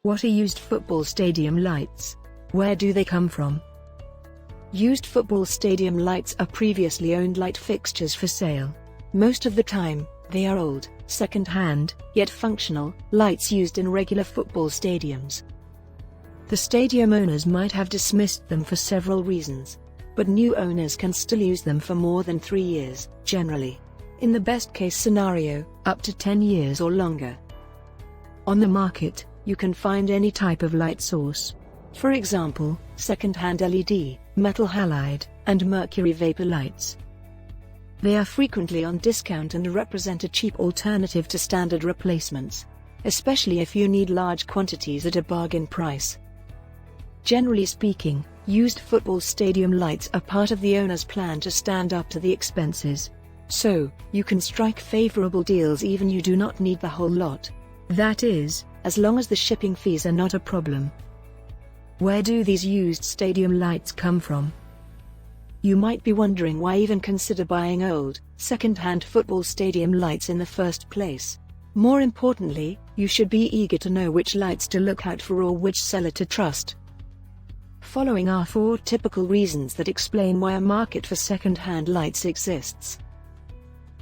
What are used football stadium lights? Where do they come from? Used football stadium lights are previously owned light fixtures for sale. Most of the time, they are old, second-hand, yet functional, lights used in regular football stadiums. The stadium owners might have dismissed them for several reasons, but new owners can still use them for more than 3 years, generally. In the best-case scenario, up to 10 years or longer. On the market, you can find any type of light source. For example, second-hand LED, metal halide, and mercury vapor lights. They are frequently on discount and represent a cheap alternative to standard replacements, especially if you need large quantities at a bargain price. Generally speaking, used football stadium lights are part of the owner's plan to stand up to the expenses. So, you can strike favorable deals even you do not need the whole lot. That is, as long as the shipping fees are not a problem. Where do these used stadium lights come from? You might be wondering why even consider buying old, second-hand football stadium lights in the first place. More importantly, you should be eager to know which lights to look out for or which seller to trust. Following are 4 typical reasons that explain why a market for second-hand lights exists.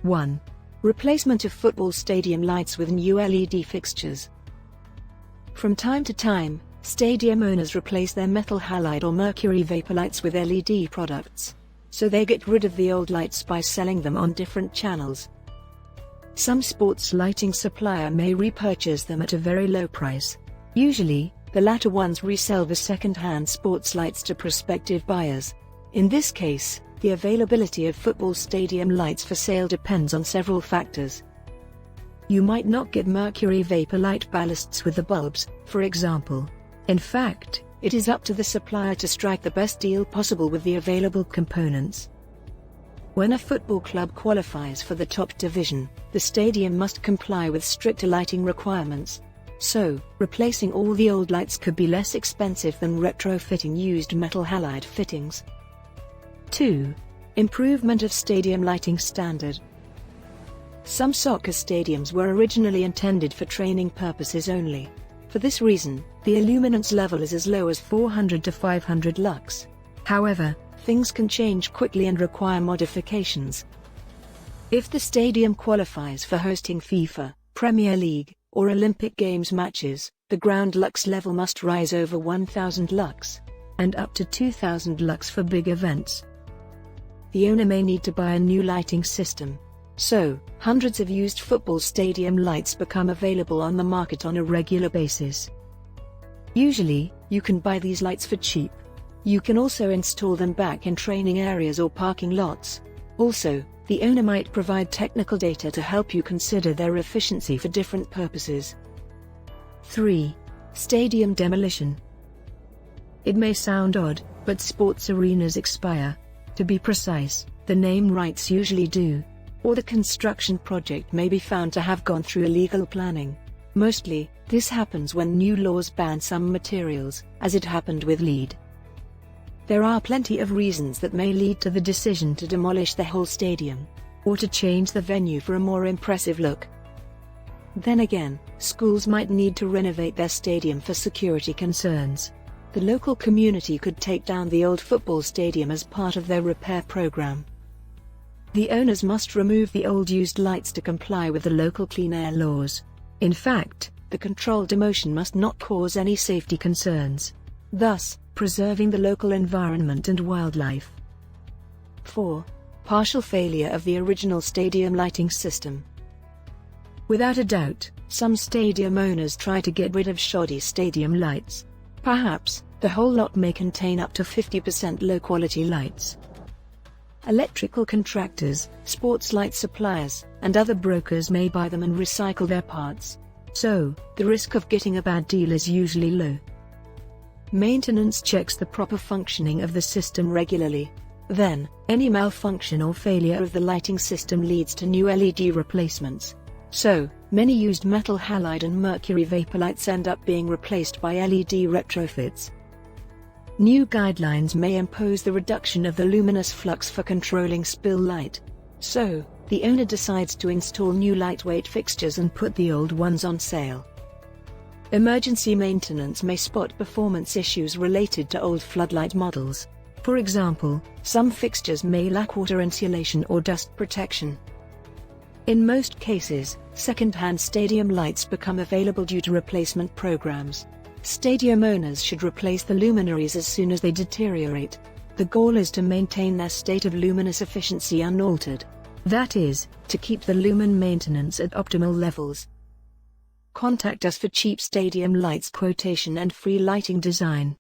1. Replacement of football stadium lights with new LED fixtures. From time to time, stadium owners replace their metal halide or mercury vapor lights with LED products, so they get rid of the old lights by selling them on different channels. Some sports lighting supplier may repurchase them at a very low price. Usually, the latter ones resell the second-hand sports lights to prospective buyers. In this case, the availability of football stadium lights for sale depends on several factors. You might not get mercury vapor light ballasts with the bulbs, for example. In fact, it is up to the supplier to strike the best deal possible with the available components. When a football club qualifies for the top division, the stadium must comply with stricter lighting requirements. So, replacing all the old lights could be less expensive than retrofitting used metal halide fittings. 2. Improvement of stadium lighting standard. Some soccer stadiums were originally intended for training purposes only. For this reason, the illuminance level is as low as 400 to 500 lux. However, things can change quickly and require modifications. If the stadium qualifies for hosting FIFA, Premier League, or Olympic Games matches, the ground lux level must rise over 1000 lux, and up to 2000 lux for big events. The owner may need to buy a new lighting system. So, hundreds of used football stadium lights become available on the market on a regular basis. Usually, you can buy these lights for cheap. You can also install them back in training areas or parking lots. Also, the owner might provide technical data to help you consider their efficiency for different purposes. 3. Stadium demolition. It may sound odd, but sports arenas expire. To be precise, the name rights usually do, or the construction project may be found to have gone through illegal planning. Mostly, this happens when new laws ban some materials, as it happened with lead. There are plenty of reasons that may lead to the decision to demolish the whole stadium, or to change the venue for a more impressive look. Then again, schools might need to renovate their stadium for security concerns. The local community could take down the old football stadium as part of their repair program. The owners must remove the old used lights to comply with the local clean air laws. In fact, the controlled demolition must not cause any safety concerns, thus preserving the local environment and wildlife. 4. Partial failure of the original stadium lighting system. Without a doubt, some stadium owners try to get rid of shoddy stadium lights. Perhaps, the whole lot may contain up to 50% low-quality lights. Electrical contractors, sports light suppliers, and other brokers may buy them and recycle their parts. So, the risk of getting a bad deal is usually low. Maintenance checks the proper functioning of the system regularly. Then, any malfunction or failure of the lighting system leads to new LED replacements. So, many used metal halide and mercury vapor lights end up being replaced by LED retrofits. New guidelines may impose the reduction of the luminous flux for controlling spill light. So, the owner decides to install new lightweight fixtures and put the old ones on sale. Emergency maintenance may spot performance issues related to old floodlight models. For example, some fixtures may lack water insulation or dust protection. In most cases, second-hand stadium lights become available due to replacement programs. Stadium owners should replace the luminaries as soon as they deteriorate. The goal is to maintain their state of luminous efficiency unaltered. That is, to keep the lumen maintenance at optimal levels. Contact us for cheap stadium lights quotation and free lighting design.